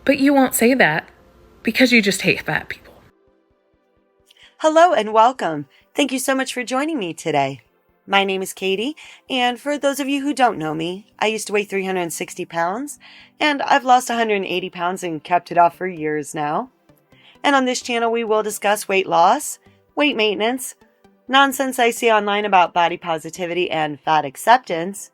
But you won't say that because you just hate fat people. Hello and welcome. Thank you so much for joining me today. My name is Katie, and for those of you who don't know me, I used to weigh 360 pounds, and I've lost 180 pounds and kept it off for years now. And on this channel, we will discuss weight loss, weight maintenance, nonsense I see online about body positivity and fat acceptance,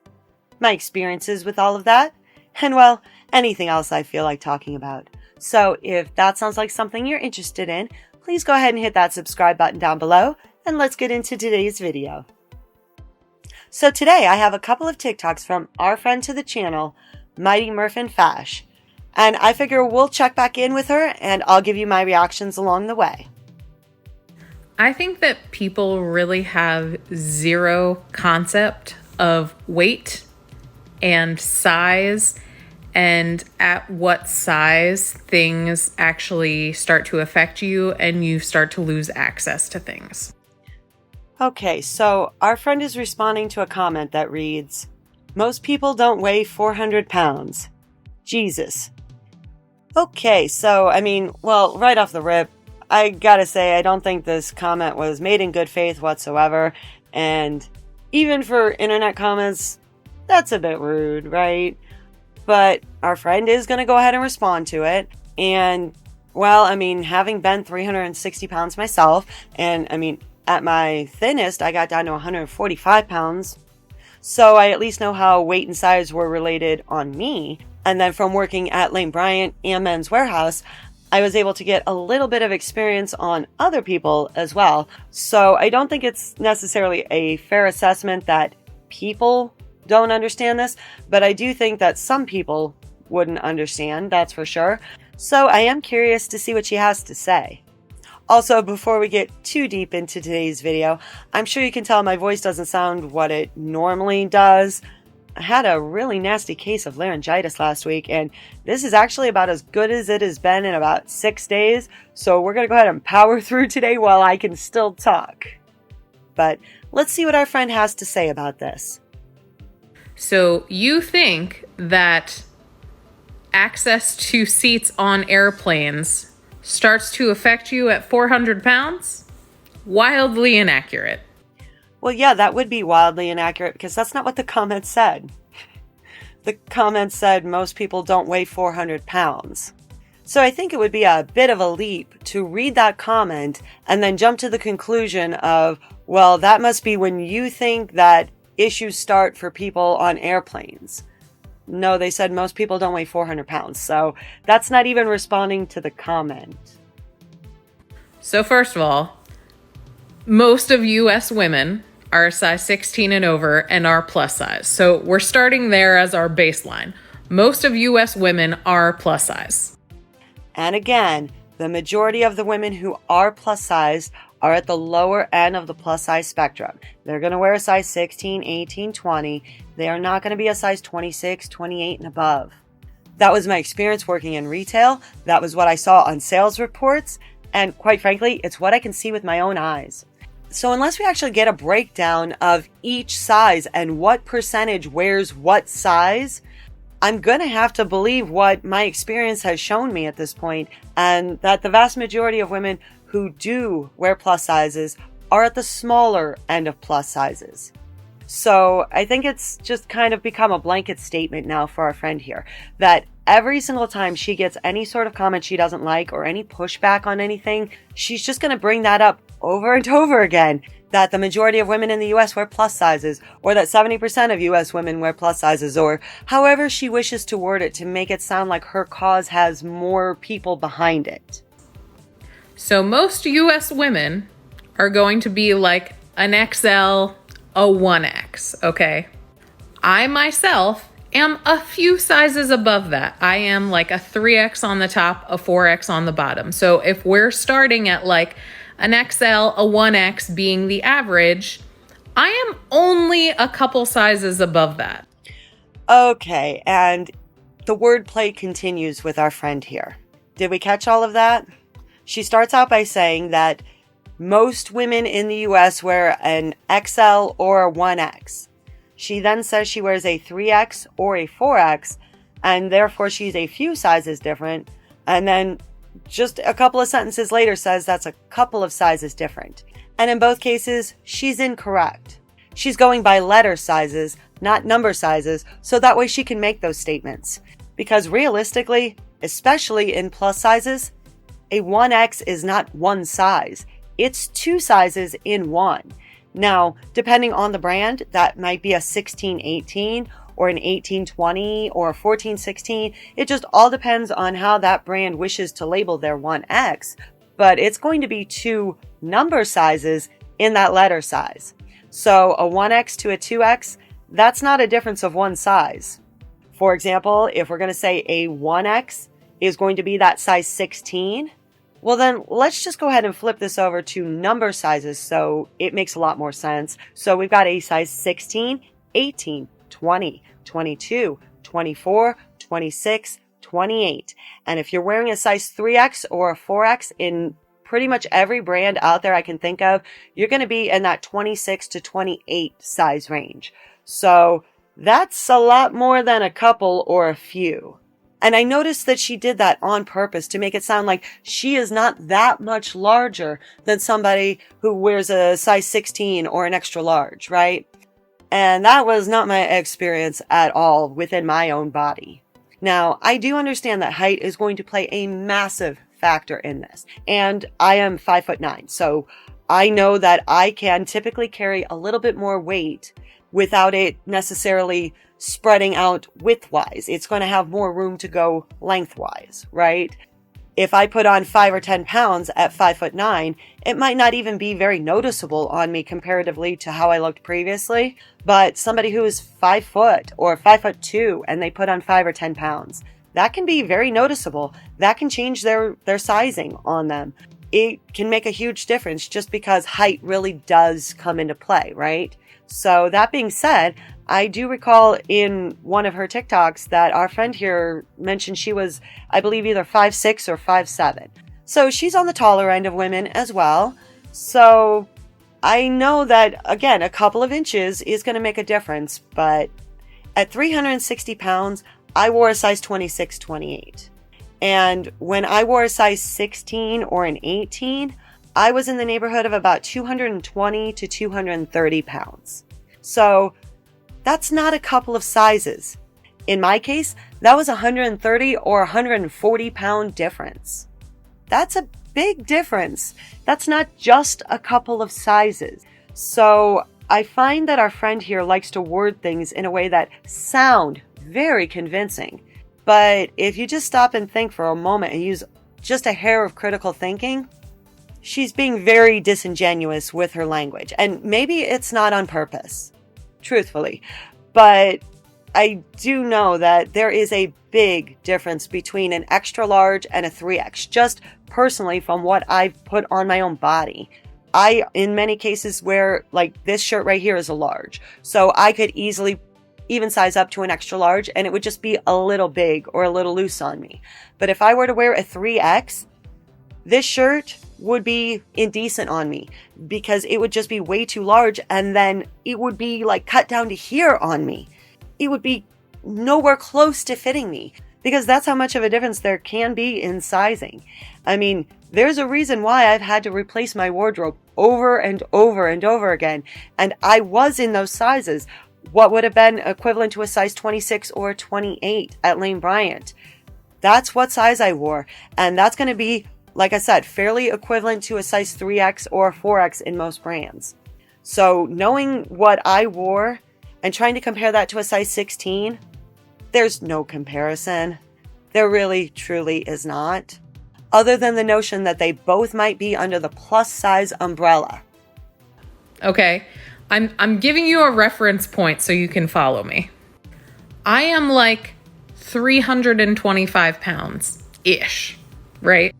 my experiences with all of that, and well, anything else I feel like talking about. So if that sounds like something you're interested in, please go ahead and hit that subscribe button down below, and let's get into today's video. So today I have a couple of TikToks from our friend to the channel, Mighty Murphin Fash, and I figure we'll check back in with her and I'll give you my reactions along the way. I think that people really have zero concept of weight and size and at what size things actually start to affect you and you start to lose access to things. Okay, so our friend is responding to a comment that reads, "Most people don't weigh 400 pounds. Jesus." Okay, so right off the rip, I gotta say, I don't think this comment was made in good faith whatsoever. And even for internet comments, that's a bit rude, right? But our friend is going to go ahead and respond to it. And, having been 360 pounds myself, and at my thinnest, I got down to 145 pounds. So I at least know how weight and size were related on me. And then from working at Lane Bryant and Men's Warehouse, I was able to get a little bit of experience on other people as well. So I don't think it's necessarily a fair assessment that people don't understand this, but I do think that some people wouldn't understand, that's for sure. So I am curious to see what she has to say. Also, before we get too deep into today's video, I'm sure you can tell my voice doesn't sound what it normally does. I had a really nasty case of laryngitis last week, and this is actually about as good as it has been in about 6 days, so we're going to go ahead and power through today while I can still talk. But let's see what our friend has to say about this. So you think that access to seats on airplanes starts to affect you at 400 pounds? Wildly inaccurate. Well, yeah, that would be wildly inaccurate because that's not what the comment said. The comment said most people don't weigh 400 pounds. So I think it would be a bit of a leap to read that comment and then jump to the conclusion of, well, that must be when you think that issues start for people on airplanes. No, they said most people don't weigh 400 pounds. So that's not even responding to the comment. So first of all, most of US women are a size 16 and over and are plus size. So we're starting there as our baseline. Most of US women are plus size. And again, the majority of the women who are plus size are at the lower end of the plus size spectrum. They're going to wear a size 16, 18, 20. They are not going to be a size 26, 28 and above. That was my experience working in retail. That was what I saw on sales reports. And quite frankly, it's what I can see with my own eyes. So unless we actually get a breakdown of each size and what percentage wears what size, I'm going to have to believe what my experience has shown me at this point, and that the vast majority of women who do wear plus sizes are at the smaller end of plus sizes. So I think it's just kind of become a blanket statement now for our friend here, that every single time she gets any sort of comment she doesn't like or any pushback on anything, she's just going to bring that up over and over again, that the majority of women in the US wear plus sizes, or that 70% of US women wear plus sizes, or however she wishes to word it to make it sound like her cause has more people behind it. So most US women are going to be like an XL, a 1X, okay? I myself am a few sizes above that. I am like a 3X on the top, a 4X on the bottom. So if we're starting at like an XL, a 1X being the average, I am only a couple sizes above that. Okay, and the wordplay continues with our friend here. Did we catch all of that? She starts out by saying that most women in the US wear an XL or a 1X. She then says she wears a 3X or a 4X, and therefore she's a few sizes different. And then just a couple of sentences later says that's a couple of sizes different. And in both cases, she's incorrect. She's going by letter sizes, not number sizes, so that way she can make those statements. Because realistically, especially in plus sizes, a 1X is not one size. It's two sizes in one. Now, depending on the brand, that might be a 16-18 or an 18-20 or a 14-16. It just all depends on how that brand wishes to label their 1X. But it's going to be two number sizes in that letter size. So a 1X to a 2X, that's not a difference of one size. For example, if we're going to say a 1X is going to be that size 16, well then let's just go ahead and flip this over to number sizes so it makes a lot more sense. So we've got a size 16, 18, 20, 22, 24, 26, 28. And if you're wearing a size 3X or a 4X in pretty much every brand out there I can think of, you're going to be in that 26 to 28 size range. So that's a lot more than a couple or a few. And I noticed that she did that on purpose to make it sound like she is not that much larger than somebody who wears a size 16 or an extra large, right? And that was not my experience at all within my own body. Now, I do understand that height is going to play a massive factor in this. And I am 5'9", so I know that I can typically carry a little bit more weight without it necessarily spreading out widthwise. It's going to have more room to go lengthwise, right? If I put on 5 or 10 pounds at 5'9", it might not even be very noticeable on me comparatively to how I looked previously. But somebody who is 5 foot or 5'2" and they put on 5 or 10 pounds, that can be very noticeable. That can change their sizing on them. It can make a huge difference just because height really does come into play, right? So that being said, I do recall in one of her TikToks that our friend here mentioned she was, I believe, either 5'6" or 5'7". So she's on the taller end of women as well. So I know that, again, a couple of inches is going to make a difference. But at 360 pounds, I wore a size 26, 28. And when I wore a size 16 or an 18, I was in the neighborhood of about 220 to 230 pounds. So that's not a couple of sizes. In my case, that was 130 or 140 pound difference. That's a big difference. That's not just a couple of sizes. So I find that our friend here likes to word things in a way that sound very convincing. But if you just stop and think for a moment and use just a hair of critical thinking, she's being very disingenuous with her language. And maybe it's not on purpose, truthfully. But I do know that there is a big difference between an extra large and a 3X, just personally from what I've put on my own body. I, in many cases, wear, like, this shirt right here is a large. So I could easily even size up to an extra large and it would just be a little big or a little loose on me. But if I were to wear a 3X, this shirt would be indecent on me because it would just be way too large and then it would be like cut down to here on me. It would be nowhere close to fitting me because that's how much of a difference there can be in sizing. I mean, there's a reason why I've had to replace my wardrobe over and over and over again. And I was in those sizes. What would have been equivalent to a size 26 or 28 at Lane Bryant. That's what size I wore. And that's going to be, like I said, fairly equivalent to a size 3X or a 4X in most brands. So knowing what I wore and trying to compare that to a size 16, there's no comparison. There really, truly is not. Other than the notion that they both might be under the plus size umbrella. Okay, I'm giving you a reference point so you can follow me. I am like 325 pounds-ish, right?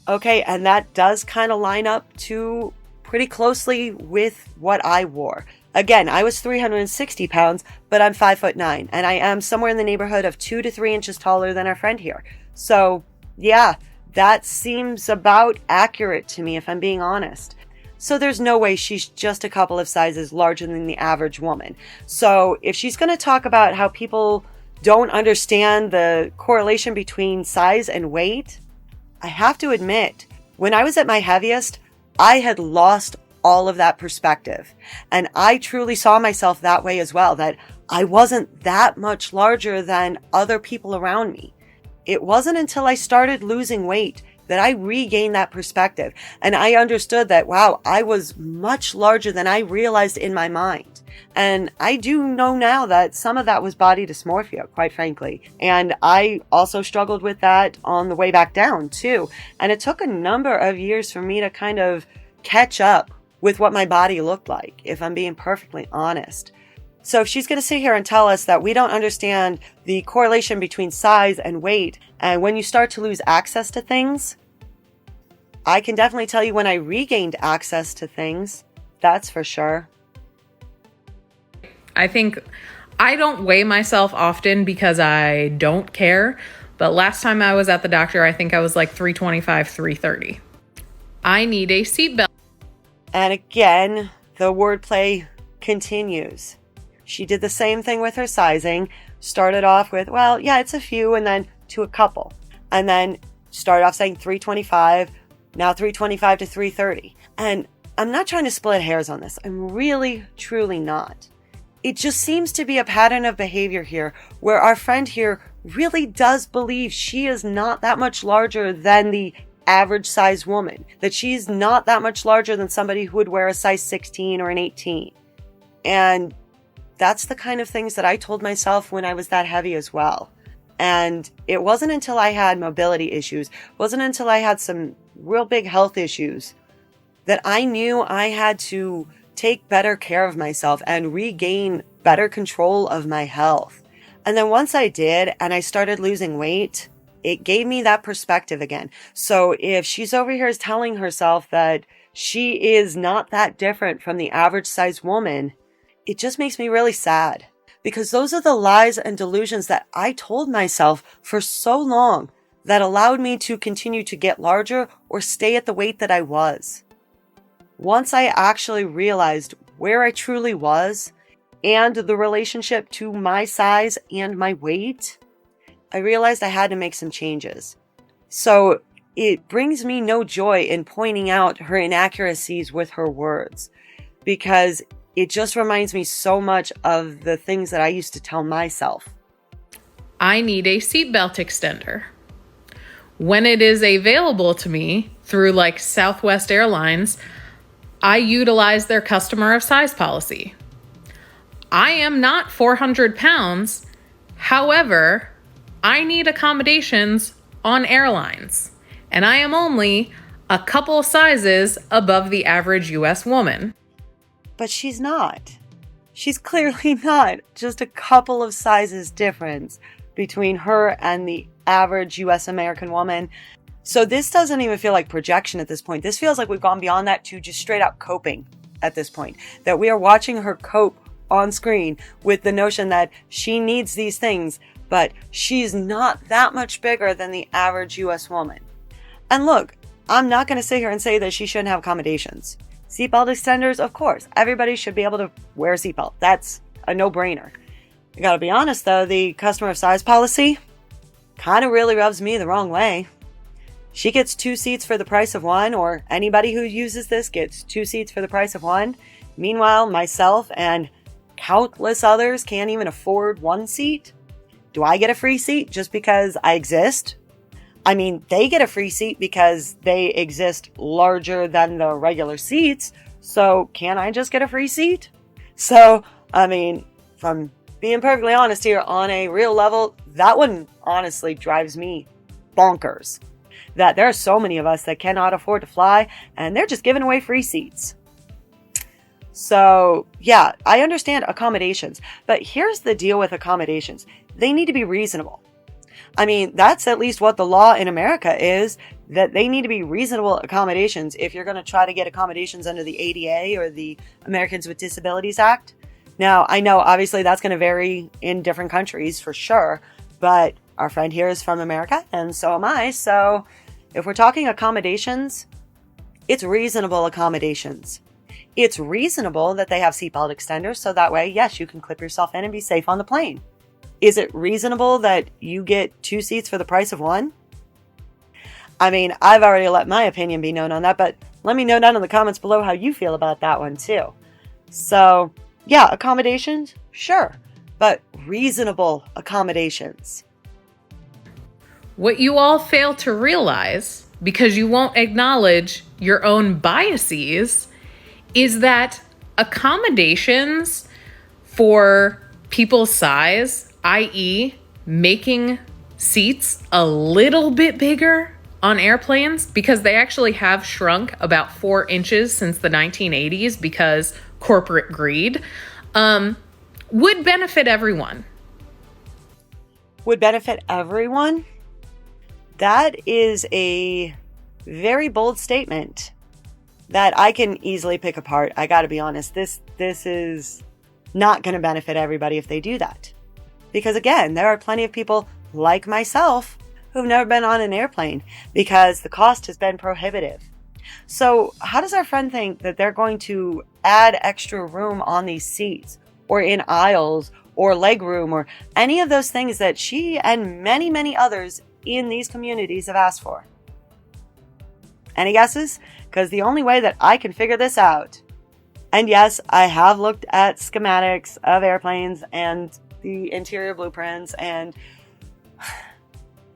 Okay, and that does kind of line up to pretty closely with what I wore. Again, I was 360 pounds, but I'm 5'9", and I am somewhere in the neighborhood of 2 to 3 inches taller than our friend here. So, yeah, that seems about accurate to me, if I'm being honest. So there's no way she's just a couple of sizes larger than the average woman. So if she's going to talk about how people don't understand the correlation between size and weight, I have to admit, when I was at my heaviest, I had lost all of that perspective. And I truly saw myself that way as well, that I wasn't that much larger than other people around me. It wasn't until I started losing weight that I regained that perspective. And I understood that, wow, I was much larger than I realized in my mind. And I do know now that some of that was body dysmorphia, quite frankly. And I also struggled with that on the way back down too. And it took a number of years for me to kind of catch up with what my body looked like, if I'm being perfectly honest. So if she's going to sit here and tell us that we don't understand the correlation between size and weight, and when you start to lose access to things, I can definitely tell you when I regained access to things, that's for sure. I think I don't weigh myself often because I don't care. But last time I was at the doctor, I think I was like 325, 330. I need a seatbelt. And again, the wordplay continues. She did the same thing with her sizing. Started off with, well, yeah, it's a few, and then to a couple. And then started off saying 325, now 325 to 330. And I'm not trying to split hairs on this. I'm really, truly not. It just seems to be a pattern of behavior here where our friend here really does believe she is not that much larger than the average size woman, that she's not that much larger than somebody who would wear a size 16 or an 18. And that's the kind of things that I told myself when I was that heavy as well. And it wasn't until I had mobility issues, wasn't until I had some real big health issues that I knew I had to take better care of myself and regain better control of my health. And then once I did and I started losing weight, it gave me that perspective again. So if she's over here is telling herself that she is not that different from the average size woman, it just makes me really sad, because those are the lies and delusions that I told myself for so long that allowed me to continue to get larger or stay at the weight that I was. Once I actually realized where I truly was and the relationship to my size and my weight, I realized I had to make some changes. So it brings me no joy in pointing out her inaccuracies with her words, because it just reminds me so much of the things that I used to tell myself. I need a seatbelt extender. When it is available to me through like Southwest Airlines, I utilize their customer of size policy. I am not 400 pounds. However, I need accommodations on airlines, and I am only a couple sizes above the average US woman. But she's not. She's clearly not. Just a couple of sizes difference between her and the average US American woman. So this doesn't even feel like projection at this point. This feels like we've gone beyond that to just straight up coping at this point. That we are watching her cope on screen with the notion that she needs these things, but she's not that much bigger than the average US woman. And look, I'm not going to sit here and say that she shouldn't have accommodations. Seatbelt extenders, of course. Everybody should be able to wear a seatbelt. That's a no-brainer. I gotta be honest though, the customer of size policy kind of really rubs me the wrong way. She gets 2 seats for the price of 1, or anybody who uses this gets 2 seats for the price of 1. Meanwhile, myself and countless others can't even afford 1 seat. Do I get a free seat just because I exist? I mean, they get a free seat because they exist larger than the regular seats. So can I just get a free seat? So, I mean, if I'm being perfectly honest here, on a real level, that one honestly drives me bonkers. That there are so many of us that cannot afford to fly, and they're just giving away free seats. So, yeah, I understand accommodations, but here's the deal with accommodations. They need to be reasonable. I mean, that's at least what the law in America is, that they need to be reasonable accommodations if you're going to try to get accommodations under the ADA or the Americans with Disabilities Act. Now, I know obviously that's going to vary in different countries for sure, but our friend here is from America and so am I. So if we're talking accommodations, it's reasonable accommodations. It's reasonable that they have seatbelt extenders so that way, yes, you can clip yourself in and be safe on the plane. Is it reasonable that you get 2 seats for the price of 1? I mean, I've already let my opinion be known on that, but let me know down in the comments below how you feel about that one too. So, yeah, accommodations, sure, but reasonable accommodations. What you all fail to realize, because you won't acknowledge your own biases, is that accommodations for people's size, i.e., making seats a little bit bigger on airplanes, because they actually have shrunk about 4 inches since the 1980s because corporate greed, would benefit everyone. Would benefit everyone? That is a very bold statement that I can easily pick apart. I gotta be honest, this is not gonna benefit everybody if they do that. Because again, there are plenty of people like myself who've never been on an airplane because the cost has been prohibitive. So how does our friend think that they're going to add extra room on these seats or in aisles or leg room or any of those things that she and many, many others in these communities have asked for? Any guesses? Because the only way that I can figure this out, and yes, I have looked at schematics of airplanes and the interior blueprints, and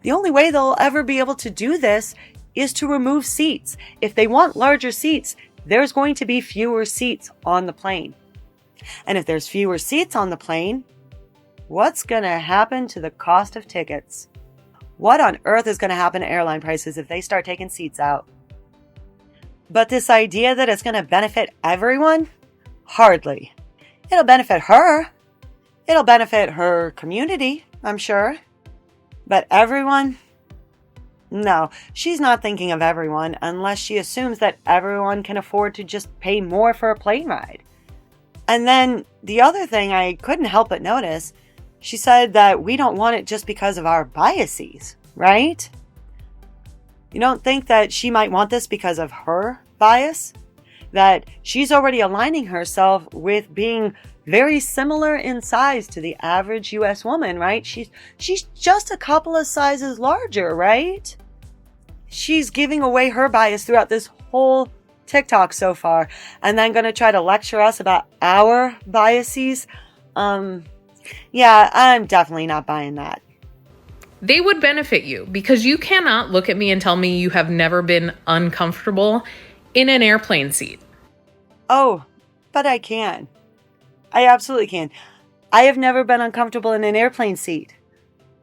the only way they'll ever be able to do this is to remove seats. If they want larger seats, there's going to be fewer seats on the plane. And if there's fewer seats on the plane, what's going to happen to the cost of tickets? What on earth is going to happen to airline prices if they start taking seats out? But this idea that it's going to benefit everyone? Hardly. It'll benefit her. It'll benefit her community, I'm sure. But everyone? No, she's not thinking of everyone unless she assumes that everyone can afford to just pay more for a plane ride. And then the other thing I couldn't help but notice, she said that we don't want it just because of our biases, right? You don't think that she might want this because of her bias? That she's already aligning herself with being very similar in size to the average US woman, right? She's just a couple of sizes larger, right? She's giving away her bias throughout this whole TikTok so far, and then going to try to lecture us about our biases. Yeah, I'm definitely not buying that. They would benefit you because you cannot look at me and tell me you have never been uncomfortable in an airplane seat. Oh, but I can. I absolutely can. I have never been uncomfortable in an airplane seat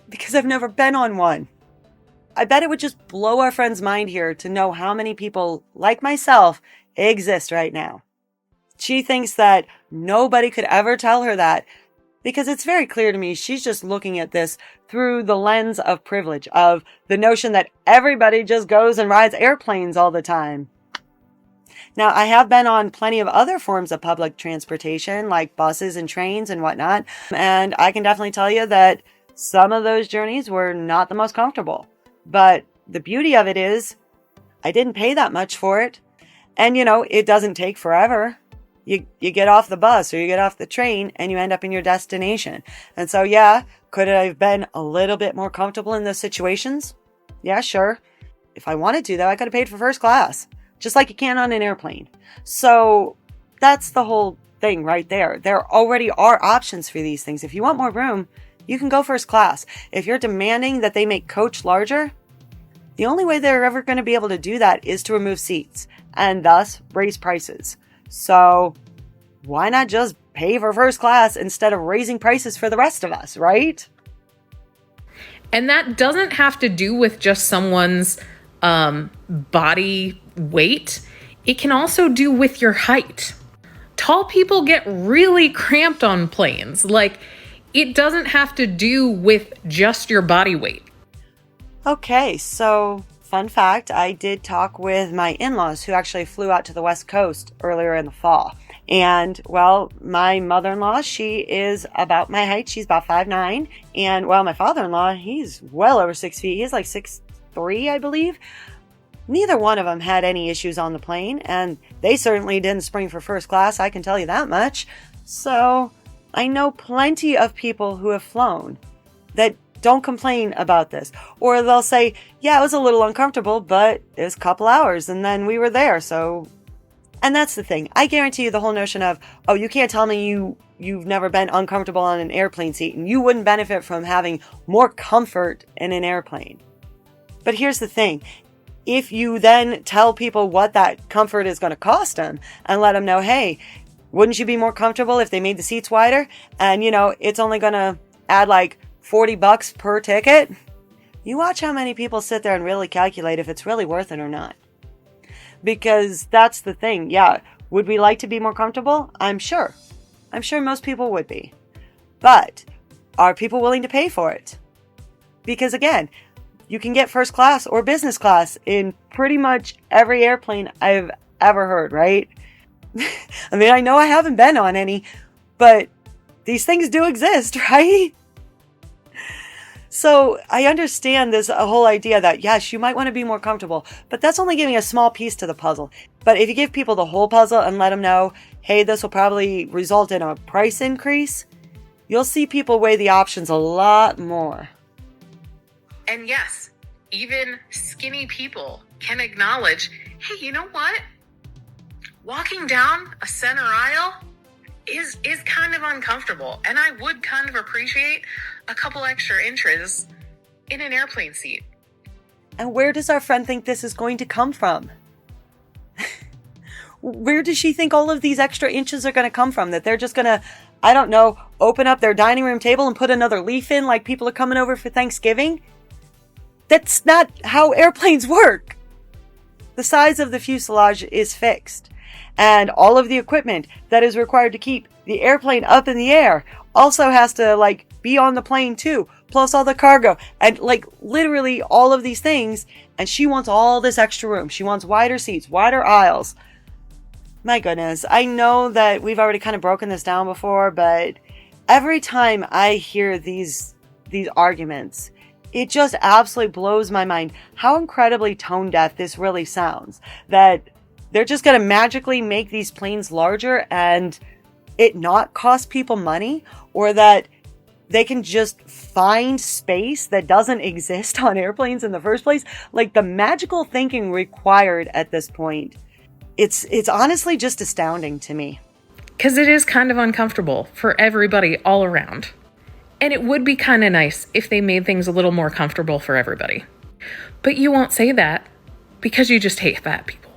because I've never been on one. I bet it would just blow our friend's mind here to know how many people like myself exist right now. She thinks that nobody could ever tell her that because it's very clear to me she's just looking at this through the lens of privilege, of the notion that everybody just goes and rides airplanes all the time. Now, I have been on plenty of other forms of public transportation, like buses and trains and whatnot, and I can definitely tell you that some of those journeys were not the most comfortable. But the beauty of it is, I didn't pay that much for it, and it doesn't take forever. You get off the bus or you get off the train and you end up in your destination. And so, yeah, could I have been a little bit more comfortable in those situations? Yeah, sure. If I wanted to, though, I could have paid for first class, just like you can on an airplane. So that's the whole thing right there. There already are options for these things. If you want more room, you can go first class. If you're demanding that they make coach larger, the only way they're ever going to be able to do that is to remove seats and thus raise prices. So why not just pay for first class instead of raising prices for the rest of us, right? And that doesn't have to do with just someone's body weight. It can also do with your height. Tall people get really cramped on planes. Like, it doesn't have to do with just your body weight. Okay, so fun fact, I did talk with my in-laws who actually flew out to the West Coast earlier in the fall. And, well, my mother-in-law, she is about my height. She's about 5'9". And, well, my father-in-law, he's well over 6 feet. He's like 6'3", I believe. Neither one of them had any issues on the plane, and they certainly didn't spring for first class, I can tell you that much. So I know plenty of people who have flown that Don't complain about this. Or they'll say, yeah, it was a little uncomfortable, but it was a couple hours and then we were there. So, and that's the thing. I guarantee you the whole notion of, oh, you can't tell me you've never been uncomfortable on an airplane seat and you wouldn't benefit from having more comfort in an airplane. But here's the thing. If you then tell people what that comfort is going to cost them and let them know, hey, wouldn't you be more comfortable if they made the seats wider? And, it's only going to add like $40 per ticket. You watch how many people sit there and really calculate if it's really worth it or not. Because that's the thing. Yeah. Would we like to be more comfortable? I'm sure. I'm sure most people would be. But are people willing to pay for it? Because again, you can get first class or business class in pretty much every airplane I've ever heard, right? I mean, I know I haven't been on any, but these things do exist, right? So I understand this whole idea that, yes, you might want to be more comfortable, but that's only giving a small piece to the puzzle. But if you give people the whole puzzle and let them know, hey, this will probably result in a price increase, you'll see people weigh the options a lot more. And yes, even skinny people can acknowledge, hey, you know what? Walking down a center aisle is kind of uncomfortable. And I would kind of appreciate a couple extra inches in an airplane seat. And where does our friend think this is going to come from? Where does she think all of these extra inches are going to come from? That they're just going to, I don't know, open up their dining room table and put another leaf in like people are coming over for Thanksgiving? That's not how airplanes work. The size of the fuselage is fixed. And all of the equipment that is required to keep the airplane up in the air also has to be on the plane too. Plus all the cargo and literally all of these things. And she wants all this extra room. She wants wider seats, wider aisles. My goodness. I know that we've already kind of broken this down before, but every time I hear these arguments, it just absolutely blows my mind how incredibly tone deaf this really sounds. That they're just going to magically make these planes larger and it not cost people money, or that they can just find space that doesn't exist on airplanes in the first place. The magical thinking required at this point, it's honestly just astounding to me. Because it is kind of uncomfortable for everybody all around. And it would be kind of nice if they made things a little more comfortable for everybody. But you won't say that because you just hate fat people.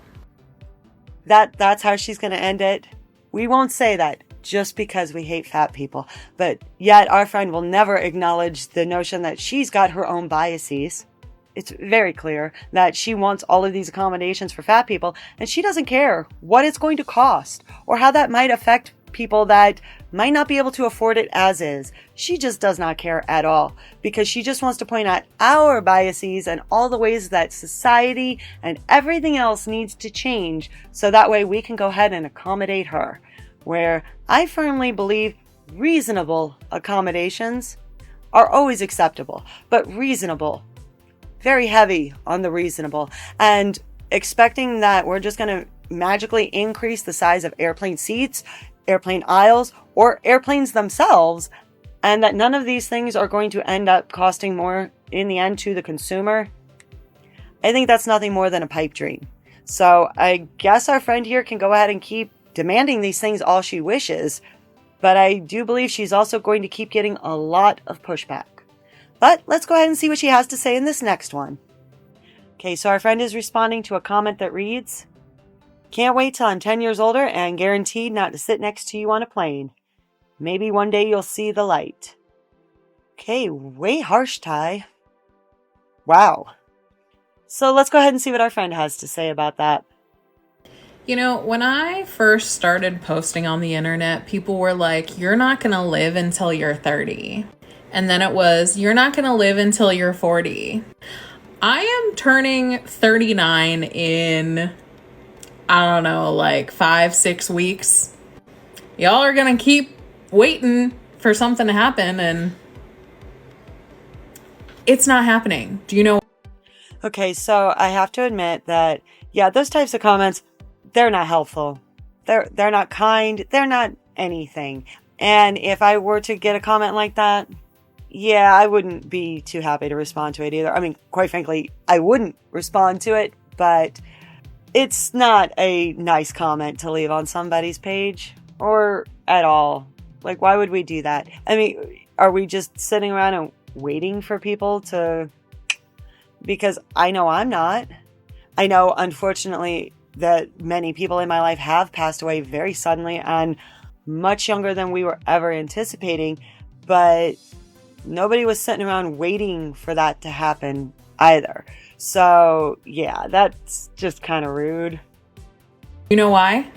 That's how she's going to end it. We won't say that just because we hate fat people. But yet our friend will never acknowledge the notion that she's got her own biases. It's very clear that she wants all of these accommodations for fat people, and she doesn't care what it's going to cost or how that might affect people that might not be able to afford it as is. She just does not care at all because she just wants to point out our biases and all the ways that society and everything else needs to change so that way we can go ahead and accommodate her. Where I firmly believe reasonable accommodations are always acceptable, but reasonable, very heavy on the reasonable, and expecting that we're just going to magically increase the size of airplane seats, airplane aisles, or airplanes themselves, and that none of these things are going to end up costing more in the end to the consumer, I think that's nothing more than a pipe dream. So I guess our friend here can go ahead and keep demanding these things all she wishes, but I do believe she's also going to keep getting a lot of pushback. But let's go ahead and see what she has to say in this next one. Okay, so our friend is responding to a comment that reads, "Can't wait till I'm 10 years older and guaranteed not to sit next to you on a plane. Maybe one day you'll see the light." Okay, way harsh, Ty. Wow. So let's go ahead and see what our friend has to say about that. When I first started posting on the internet, people were like, you're not going to live until you're 30. And then it was, you're not going to live until you're 40. I am turning 39 in, 5-6 weeks. Y'all are going to keep waiting for something to happen, and it's not happening. Do you know? Okay, so I have to admit that, yeah, those types of comments, they're not helpful. They're not kind. They're not anything. And if I were to get a comment like that, yeah, I wouldn't be too happy to respond to it either. I mean, quite frankly, I wouldn't respond to it, but it's not a nice comment to leave on somebody's page or at all. Like, why would we do that? I mean, are we just sitting around and waiting for people to... Because I know I'm not. I know, unfortunately, that many people in my life have passed away very suddenly and much younger than we were ever anticipating, but nobody was sitting around waiting for that to happen either. So, yeah, that's just kind of rude. You know why?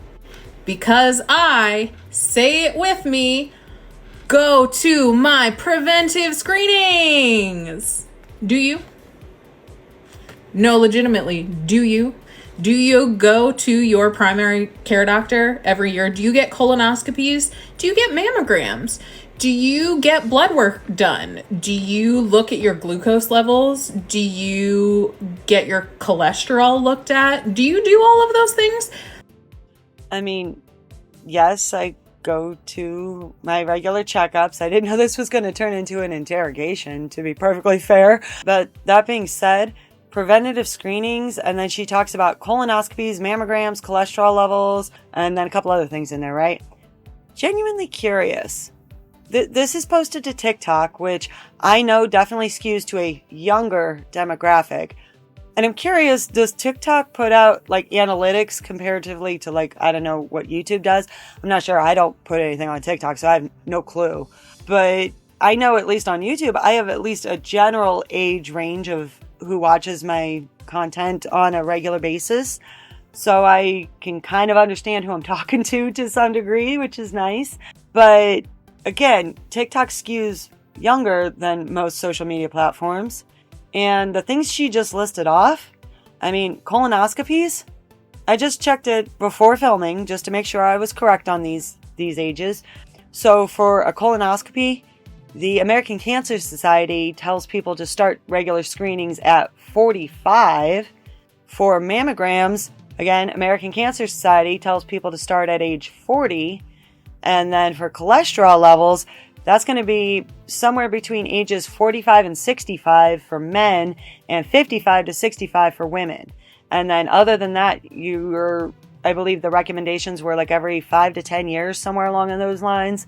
Because I, say it with me, go to my preventive screenings. Do you? No, legitimately, do you? Do you go to your primary care doctor every year? Do you get colonoscopies? Do you get mammograms? Do you get blood work done? Do you look at your glucose levels? Do you get your cholesterol looked at? Do you do all of those things? I mean, yes, I go to my regular checkups. I didn't know this was going to turn into an interrogation, to be perfectly fair. But that being said, preventative screenings, and then she talks about colonoscopies, mammograms, cholesterol levels, and then a couple other things in there, right? Genuinely curious. This is posted to TikTok, which I know definitely skews to a younger demographic. And I'm curious, does TikTok put out like analytics comparatively to like, I don't know what YouTube does? I'm not sure. I don't put anything on TikTok, so I have no clue. But I know at least on YouTube, I have at least a general age range of who watches my content on a regular basis. So I can kind of understand who I'm talking to some degree, which is nice. But again, TikTok skews younger than most social media platforms. And the things she just listed off, I mean, colonoscopies, I just checked it before filming just to make sure I was correct on these ages. So for a colonoscopy, the American Cancer Society tells people to start regular screenings at 45. For mammograms, again, American Cancer Society tells people to start at age 40. And then for cholesterol levels, that's going to be somewhere between ages 45 and 65 for men and 55 to 65 for women. And then other than that, I believe the recommendations were like every 5 to 10 years, somewhere along those lines.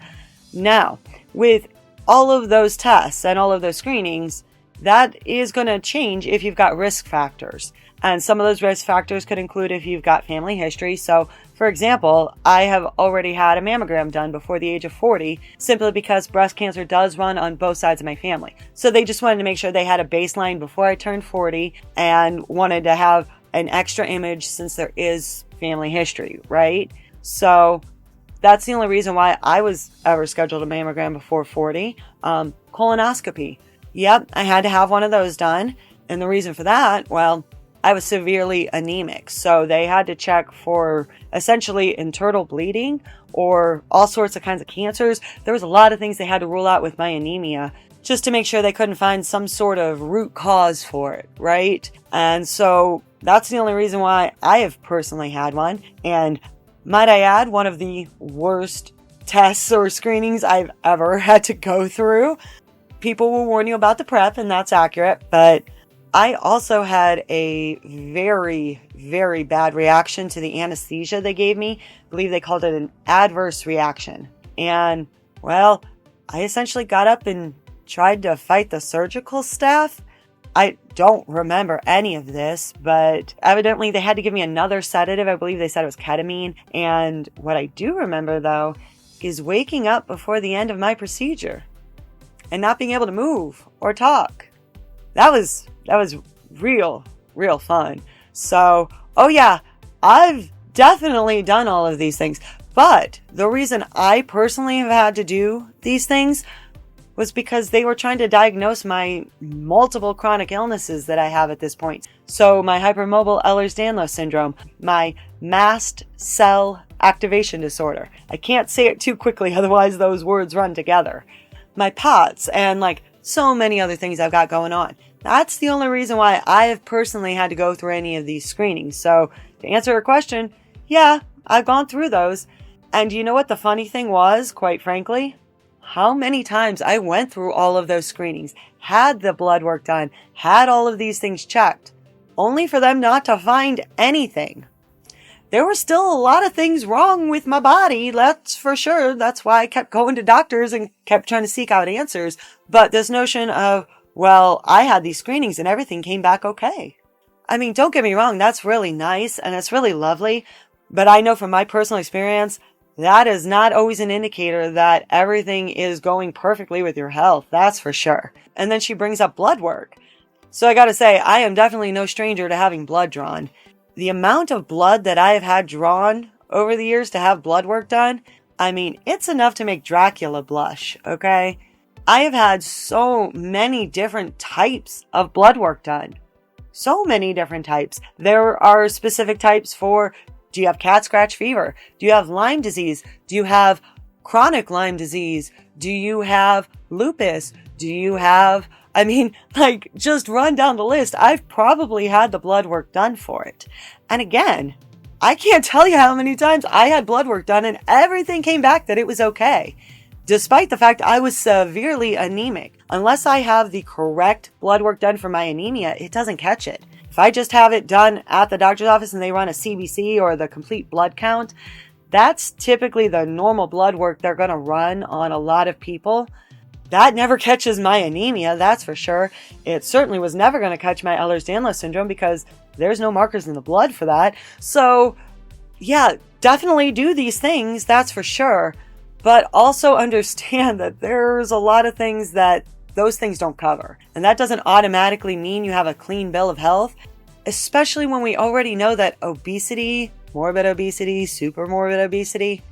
Now, with all of those tests and all of those screenings, that is going to change if you've got risk factors. And some of those risk factors could include if you've got family history. So, for example, I have already had a mammogram done before the age of 40, simply because breast cancer does run on both sides of my family. So they just wanted to make sure they had a baseline before I turned 40 and wanted to have an extra image since there is family history, right? So that's the only reason why I was ever scheduled a mammogram before 40. Colonoscopy. Yep, I had to have one of those done. And the reason for that, well, I was severely anemic. So they had to check for essentially internal bleeding or all sorts of kinds of cancers. There was a lot of things they had to rule out with my anemia just to make sure they couldn't find some sort of root cause for it, right? And so that's the only reason why I have personally had one. And might I add, one of the worst tests or screenings I've ever had to go through. People will warn you about the prep, and that's accurate, but I also had a very, very bad reaction to the anesthesia they gave me. I believe they called it an adverse reaction. And, well, I essentially got up and tried to fight the surgical staff. I don't remember any of this, but evidently they had to give me another sedative. I believe they said it was ketamine. And what I do remember, though, is waking up before the end of my procedure and not being able to move or talk. That was real fun. So, oh yeah, I've definitely done all of these things. But the reason I personally have had to do these things was because they were trying to diagnose my multiple chronic illnesses that I have at this point. So my hypermobile Ehlers-Danlos syndrome, my mast cell activation disorder. I can't say it too quickly, otherwise those words run together. My POTS, and like so many other things I've got going on. That's the only reason why I have personally had to go through any of these screenings. So to answer her question, yeah, I've gone through those. And you know what the funny thing was, quite frankly? how many times I went through all of those screenings, had the blood work done, had all of these things checked, only for them not to find anything. There were still a lot of things wrong with my body, that's for sure. That's why I kept going to doctors and kept trying to seek out answers. But this notion of, well, I had these screenings and everything came back okay. I mean, don't get me wrong, that's really nice and it's really lovely. But I know from my personal experience, that is not always an indicator that everything is going perfectly with your health. That's for sure. And then she brings up blood work. So I gotta say, I am definitely no stranger to having blood drawn. The amount of blood that I have had drawn over the years to have blood work done, I mean, it's enough to make Dracula blush, okay? I have had so many different types of blood work done. So many different types. There are specific types for, do you have cat scratch fever? Do you have Lyme disease? Do you have chronic Lyme disease? Do you have lupus? Do you have, I mean, like, just run down the list. I've probably had the blood work done for it. And again, I can't tell you how many times I had blood work done and everything came back that it was okay. Despite the fact I was severely anemic. Unless I have the correct blood work done for my anemia, it doesn't catch it. If I just have it done at the doctor's office and they run a CBC or the complete blood count, that's typically the normal blood work they're going to run on a lot of people. That never catches my anemia, that's for sure. It certainly was never going to catch my Ehlers-Danlos syndrome because there's no markers in the blood for that. So, yeah, definitely do these things, that's for sure. But also understand that there's a lot of things that those things don't cover. And that doesn't automatically mean you have a clean bill of health, especially when we already know that obesity, morbid obesity, super morbid obesity,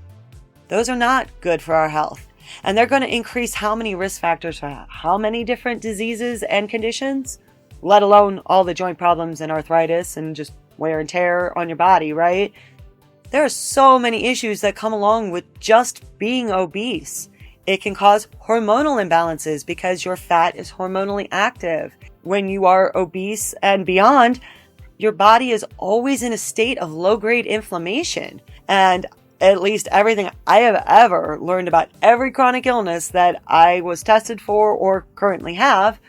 those are not good for our health. And they're going to increase how many risk factors for how many different diseases and conditions, let alone all the joint problems and arthritis and just wear and tear on your body, right? There are so many issues that come along with just being obese. It can cause hormonal imbalances because your fat is hormonally active. When you are obese and beyond, your body is always in a state of low-grade inflammation. And at least everything I have ever learned about every chronic illness that I was tested for or currently have,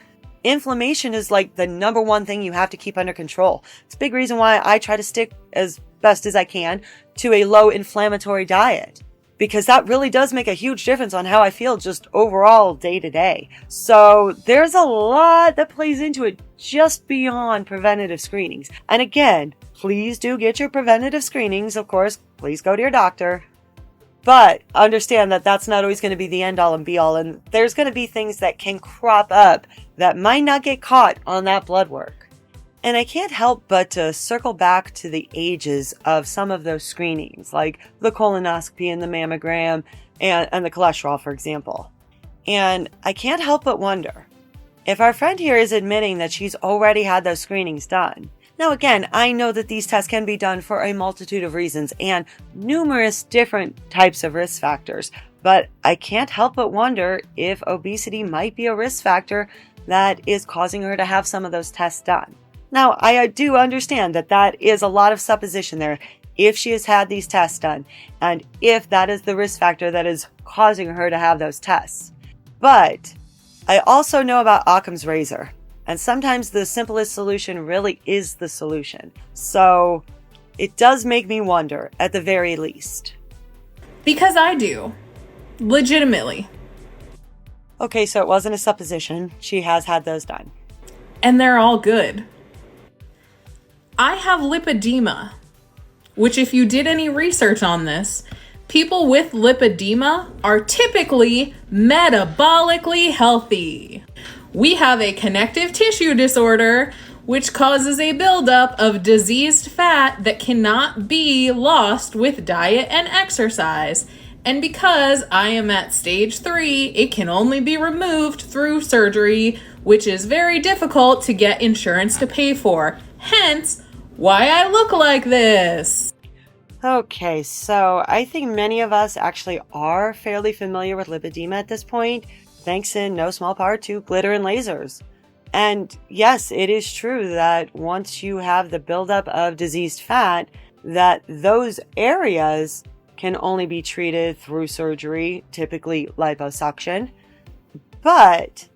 inflammation is like the number one thing you have to keep under control. It's a big reason why I try to stick as best as I can to a low inflammatory diet, because that really does make a huge difference on how I feel just overall day to day. So there's a lot that plays into it just beyond preventative screenings. And again, please do get your preventative screenings. Of course, please go to your doctor. But understand that that's not always going to be the end all and be all. And there's going to be things that can crop up that might not get caught on that blood work. And I can't help but to circle back to the ages of some of those screenings, like the colonoscopy and the mammogram and the cholesterol, for example. And I can't help but wonder if our friend here is admitting that she's already had those screenings done. Now, again, I know that these tests can be done for a multitude of reasons and numerous different types of risk factors, but I can't help but wonder if obesity might be a risk factor that is causing her to have some of those tests done. Now, I do understand that that is a lot of supposition there if she has had these tests done and if that is the risk factor that is causing her to have those tests. But I also know about Occam's razor, and sometimes the simplest solution really is the solution. So it does make me wonder, at the very least. Because I do. Legitimately. Okay, so it wasn't a supposition. She has had those done. And they're all good. I have lipedema, which if you did any research on this, people with lipedema are typically metabolically healthy. We have a connective tissue disorder, which causes a buildup of diseased fat that cannot be lost with diet and exercise. And because I am at stage 3, it can only be removed through surgery, which is very difficult to get insurance to pay for. Hence, why I look like this. Okay, so I think many of us actually are fairly familiar with lipedema at this point, thanks in no small part to glitter and lasers. And yes, it is true that once you have the buildup of diseased fat, that those areas can only be treated through surgery, typically liposuction. But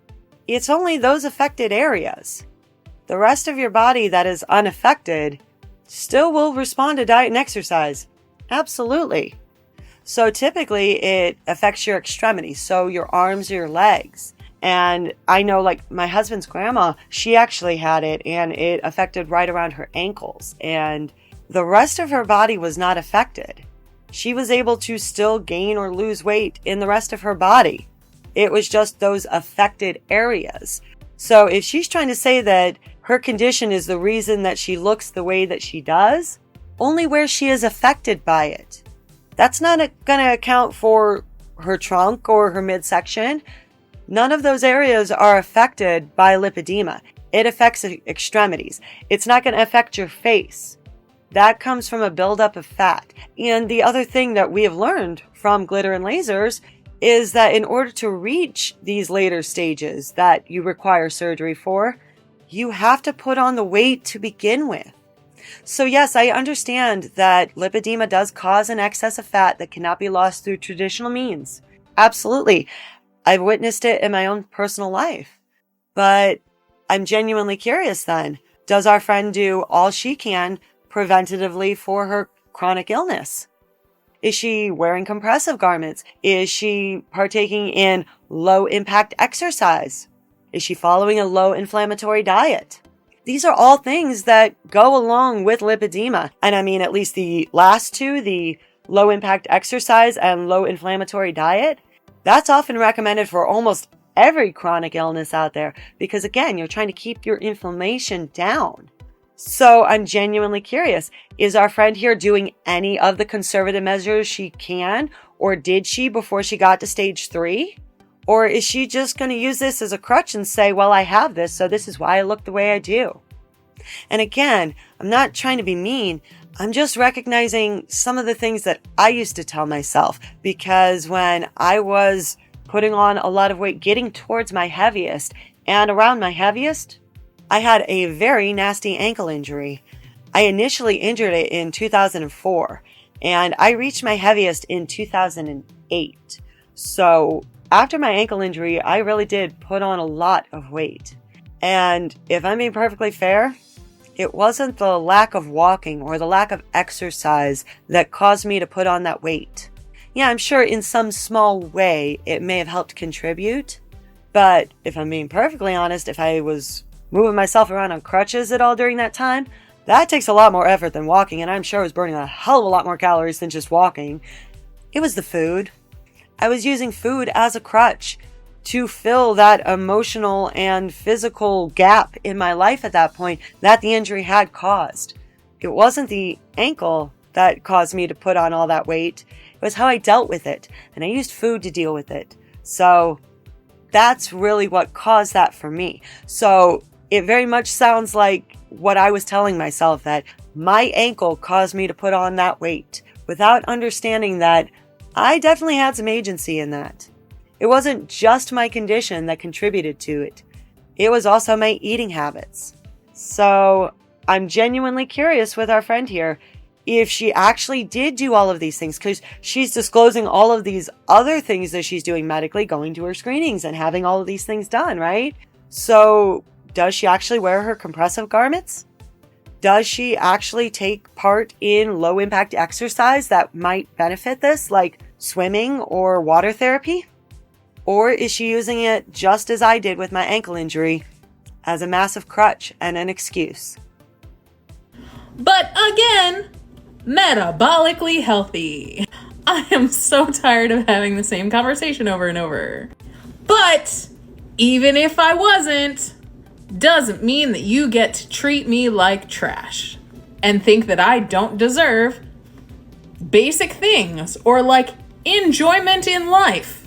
it's only those affected areas. The rest of your body that is unaffected still will respond to diet and exercise. Absolutely. So typically it affects your extremities, so your arms or your legs. And I know, like, my husband's grandma, she actually had it, and it affected right around her ankles. And the rest of her body was not affected. She was able to still gain or lose weight in the rest of her body. It was just those affected areas. So if she's trying to say that her condition is the reason that she looks the way that she does, only where she is affected by it. That's not going to account for her trunk or her midsection. None of those areas are affected by lipedema. It affects extremities. It's not going to affect your face. That comes from a buildup of fat. And the other thing that we have learned from glitter and lasers is that in order to reach these later stages that you require surgery for, you have to put on the weight to begin with. So yes, I understand that lipedema does cause an excess of fat that cannot be lost through traditional means. Absolutely. I've witnessed it in my own personal life. But I'm genuinely curious then, does our friend do all she can preventatively for her chronic illness? Is she wearing compressive garments? Is she partaking in low impact exercise? Is she following a low inflammatory diet? These are all things that go along with lipedema. And I mean, at least the last two, the low impact exercise and low inflammatory diet, that's often recommended for almost every chronic illness out there. Because again, you're trying to keep your inflammation down. So I'm genuinely curious, is our friend here doing any of the conservative measures she can, or did she before she got to stage 3? Or is she just going to use this as a crutch and say, well, I have this, so this is why I look the way I do? And again, I'm not trying to be mean. I'm just recognizing some of the things that I used to tell myself, because when I was putting on a lot of weight, getting towards my heaviest and around my heaviest, I had a very nasty ankle injury. I initially injured it in 2004, and I reached my heaviest in 2008. So after my ankle injury, I really did put on a lot of weight. And if I'm being perfectly fair, it wasn't the lack of walking or the lack of exercise that caused me to put on that weight. Yeah, I'm sure in some small way it may have helped contribute. But if I'm being perfectly honest, if I was moving myself around on crutches at all during that time, that takes a lot more effort than walking, and I'm sure I was burning a hell of a lot more calories than just walking. It was the food. I was using food as a crutch to fill that emotional and physical gap in my life at that point that the injury had caused. It wasn't the ankle that caused me to put on all that weight. It was how I dealt with it, and I used food to deal with it. So that's really what caused that for me. So it very much sounds like what I was telling myself, that my ankle caused me to put on that weight, without understanding that I definitely had some agency in that. It wasn't just my condition that contributed to it. It was also my eating habits. So I'm genuinely curious with our friend here if she actually did do all of these things, because she's disclosing all of these other things that she's doing medically, going to her screenings and having all of these things done, right? So does she actually wear her compressive garments? Does she actually take part in low impact exercise that might benefit this, like swimming or water therapy? Or is she using it just as I did with my ankle injury, as a massive crutch and an excuse? But again, metabolically healthy. I am so tired of having the same conversation over and over. But even if I wasn't, doesn't mean that you get to treat me like trash and think that I don't deserve basic things or like enjoyment in life.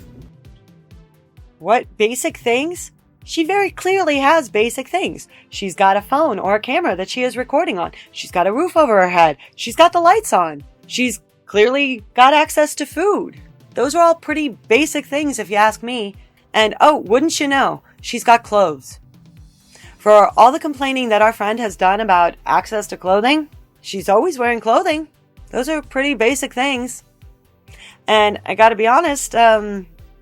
What basic things? She very clearly has basic things. She's got a phone or a camera that she is recording on. She's got a roof over her head. She's got the lights on. She's clearly got access to food. Those are all pretty basic things if you ask me. And oh, wouldn't you know, she's got clothes. For all the complaining that our friend has done about access to clothing, she's always wearing clothing. Those are pretty basic things. And I gotta be honest,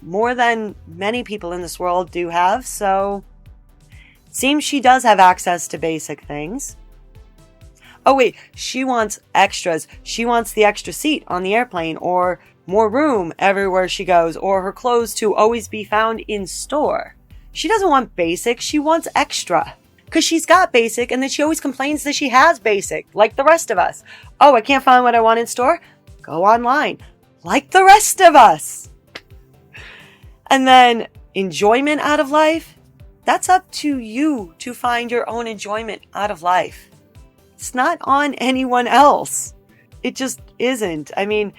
more than many people in this world do have, so it seems she does have access to basic things. Oh wait, she wants extras. She wants the extra seat on the airplane, or more room everywhere she goes, or her clothes to always be found in store. She doesn't want basic, she wants extra. Because she's got basic, and then she always complains that she has basic, like the rest of us. Oh, I can't find what I want in store? Go online, like the rest of us. And then enjoyment out of life, that's up to you to find your own enjoyment out of life. It's not on anyone else. It just isn't. I mean,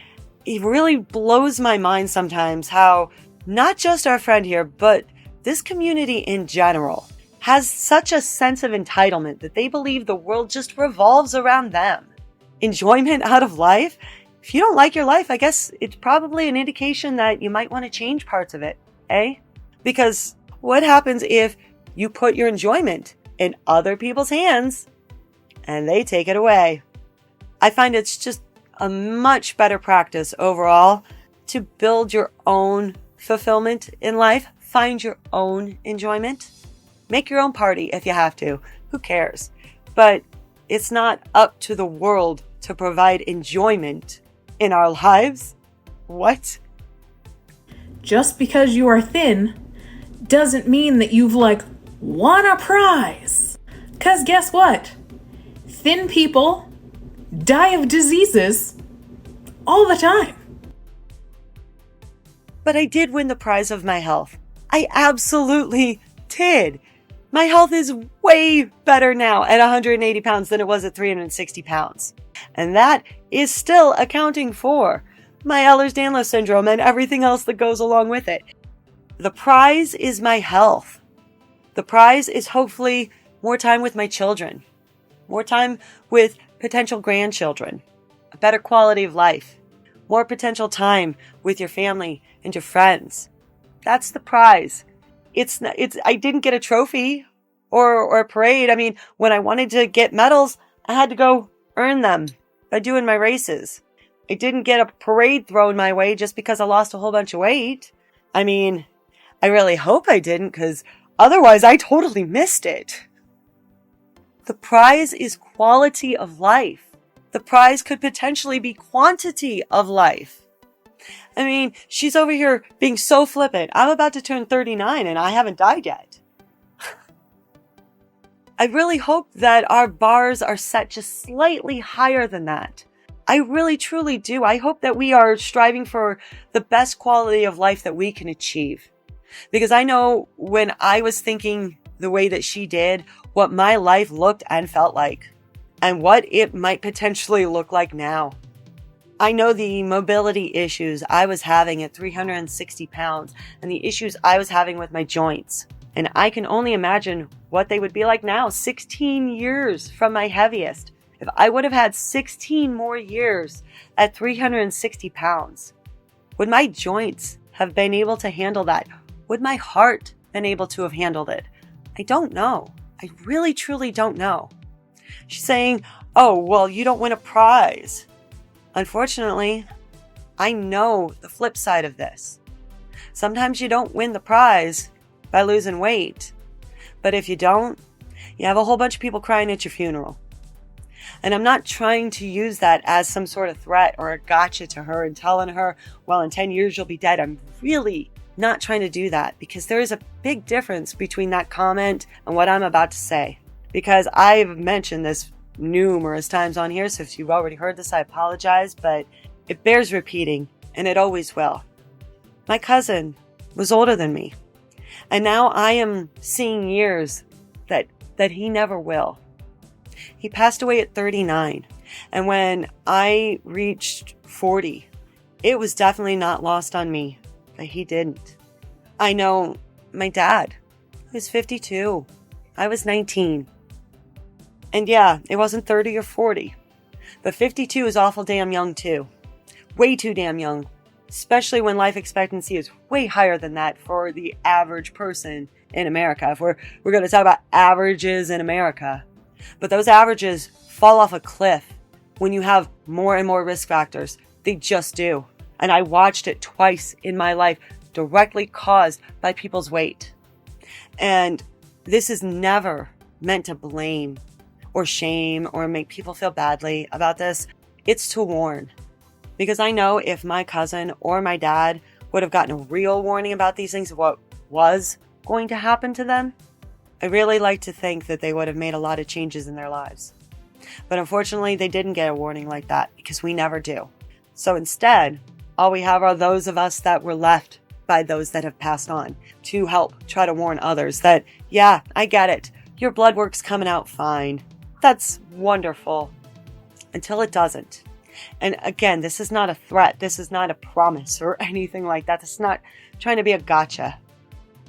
it really blows my mind sometimes how not just our friend here, but this community in general has such a sense of entitlement that they believe the world just revolves around them. Enjoyment out of life? If you don't like your life, I guess it's probably an indication that you might want to change parts of it, eh? Because what happens if you put your enjoyment in other people's hands and they take it away? I find it's just a much better practice overall to build your own fulfillment in life, find your own enjoyment, make your own party if you have to. Who cares? But it's not up to the world to provide enjoyment in our lives. What? Just because you are thin doesn't mean that you've won a prize. 'Cause guess what? Thin people die of diseases all the time. But I did win the prize of my health. I absolutely did. My health is way better now at 180 pounds than it was at 360 pounds. And that is still accounting for my Ehlers-Danlos syndrome and everything else that goes along with it. The prize is my health. The prize is hopefully more time with my children, more time with potential grandchildren, a better quality of life, more potential time with your family and your friends. That's the prize. I didn't get a trophy or a parade. I mean, when I wanted to get medals, I had to go earn them by doing my races. I didn't get a parade thrown my way just because I lost a whole bunch of weight. I mean, I really hope I didn't, because otherwise I totally missed it. The prize is quality of life. The prize could potentially be quantity of life. I mean, she's over here being so flippant. I'm about to turn 39 and I haven't died yet. I really hope that our bars are set just slightly higher than that. I really, truly do. I hope that we are striving for the best quality of life that we can achieve. Because I know when I was thinking the way that she did, what my life looked and felt like, and what it might potentially look like now. I know the mobility issues I was having at 360 pounds and the issues I was having with my joints. And I can only imagine what they would be like now, 16 years from my heaviest. If I would have had 16 more years at 360 pounds, would my joints have been able to handle that? Would my heart been able to have handled it? I don't know. I really, truly don't know. She's saying, oh, well, you don't win a prize. Unfortunately, I know the flip side of this. Sometimes you don't win the prize by losing weight. But if you don't, you have a whole bunch of people crying at your funeral. And I'm not trying to use that as some sort of threat or a gotcha to her and telling her, well, in 10 years you'll be dead. I'm really not trying to do that, because there is a big difference between that comment and what I'm about to say. Because I've mentioned this numerous times on here, so if you've already heard this, I apologize, but it bears repeating, and it always will. My cousin was older than me, and now I am seeing years that he never will. He passed away at 39, and when I reached 40, it was definitely not lost on me that he didn't. I know my dad was 52. I was 19. And yeah, it wasn't 30 or 40. But 52 is awful damn young too. Way too damn young. Especially when life expectancy is way higher than that for the average person in America. If we're going to talk about averages in America. But those averages fall off a cliff when you have more and more risk factors. They just do. And I watched it twice in my life, directly caused by people's weight. And this is never meant to blame or shame or make people feel badly about this. It's to warn. Because I know if my cousin or my dad would have gotten a real warning about these things, what was going to happen to them, I really like to think that they would have made a lot of changes in their lives. But unfortunately, they didn't get a warning like that because we never do. So instead, all we have are those of us that were left by those that have passed on to help try to warn others that, yeah, I get it. Your blood work's coming out fine. That's wonderful. Until it doesn't. And again, this is not a threat. This is not a promise or anything like that. This is not trying to be a gotcha.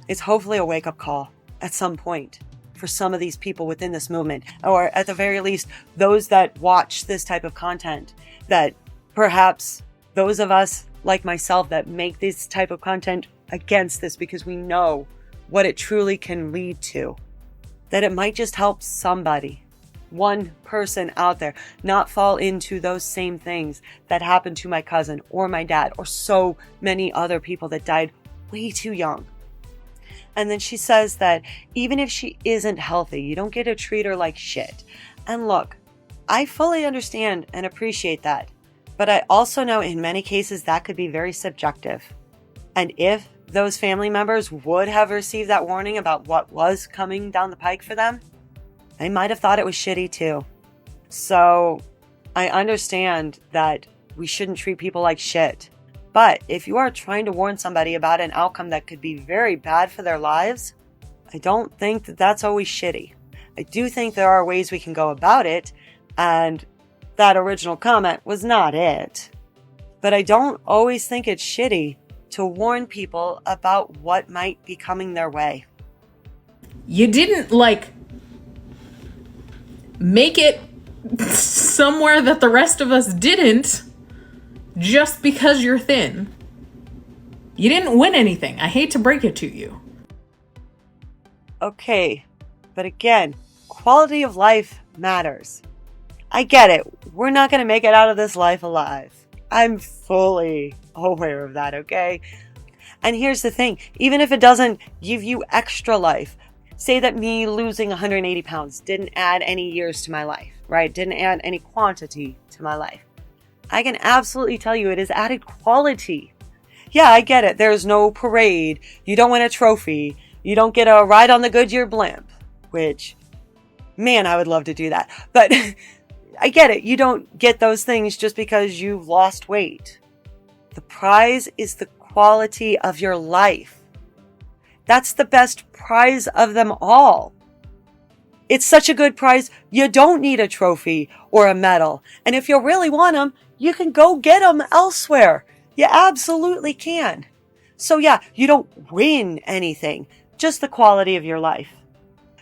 It's hopefully a wake-up call at some point for some of these people within this movement, or at the very least, those that watch this type of content, that perhaps those of us like myself that make this type of content against this because we know what it truly can lead to, that it might just help somebody, one person out there, not fall into those same things that happened to my cousin or my dad or so many other people that died way too young. And then she says that even if she isn't healthy, you don't get to treat her like shit. And look, I fully understand and appreciate that. But I also know in many cases that could be very subjective. And if those family members would have received that warning about what was coming down the pike for them, they might have thought it was shitty too. So I understand that we shouldn't treat people like shit. But if you are trying to warn somebody about an outcome that could be very bad for their lives, I don't think that that's always shitty. I do think there are ways we can go about it, and that original comment was not it. But I don't always think it's shitty to warn people about what might be coming their way. You didn't, make it somewhere that the rest of us didn't just because you're thin. You didn't win anything. I hate to break it to you. Okay, but again, quality of life matters. I get it. We're not going to make it out of this life alive. I'm fully aware of that, okay? And here's the thing. Even if it doesn't give you extra life, say that me losing 180 pounds didn't add any years to my life, right? Didn't add any quantity to my life. I can absolutely tell you it has added quality. Yeah, I get it. There's no parade. You don't win a trophy. You don't get a ride on the Goodyear blimp, which, man, I would love to do that. But I get it. You don't get those things just because you've lost weight. The prize is the quality of your life. That's the best prize of them all. It's such a good prize, you don't need a trophy or a medal. And if you really want them, you can go get them elsewhere. You absolutely can. So yeah, you don't win anything, just the quality of your life.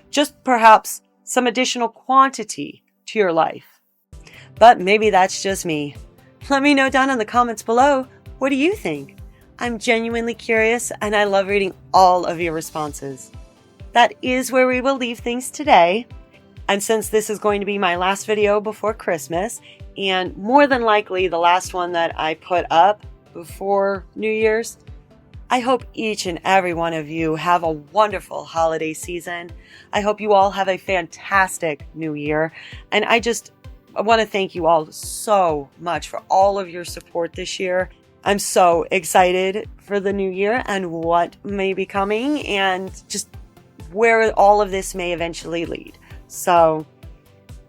Just perhaps some additional quantity to your life. But maybe that's just me. Let me know down in the comments below, what do you think? I'm genuinely curious and I love reading all of your responses. That is where we will leave things today. And since this is going to be my last video before Christmas, and more than likely the last one that I put up before New Year's, I hope each and every one of you have a wonderful holiday season. I hope you all have a fantastic New Year. And I want to thank you all so much for all of your support this year. I'm so excited for the new year and what may be coming and just where all of this may eventually lead. So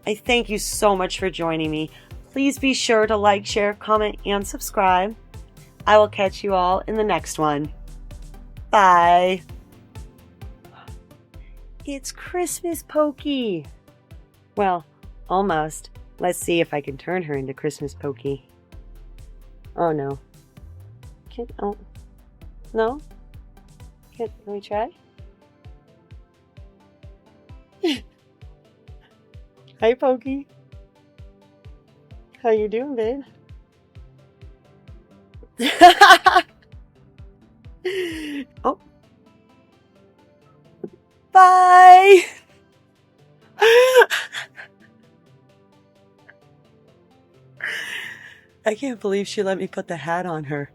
I thank you so much for joining me. Please be sure to like, share, comment, and subscribe. I will catch you all in the next one. Bye. It's Christmas Pokey. Well, almost. Let's see if I can turn her into Christmas Pokey. Oh no. Oh. No? Can we try? Hi, Pokey. How you doing, babe? Oh. Bye. I can't believe she let me put the hat on her.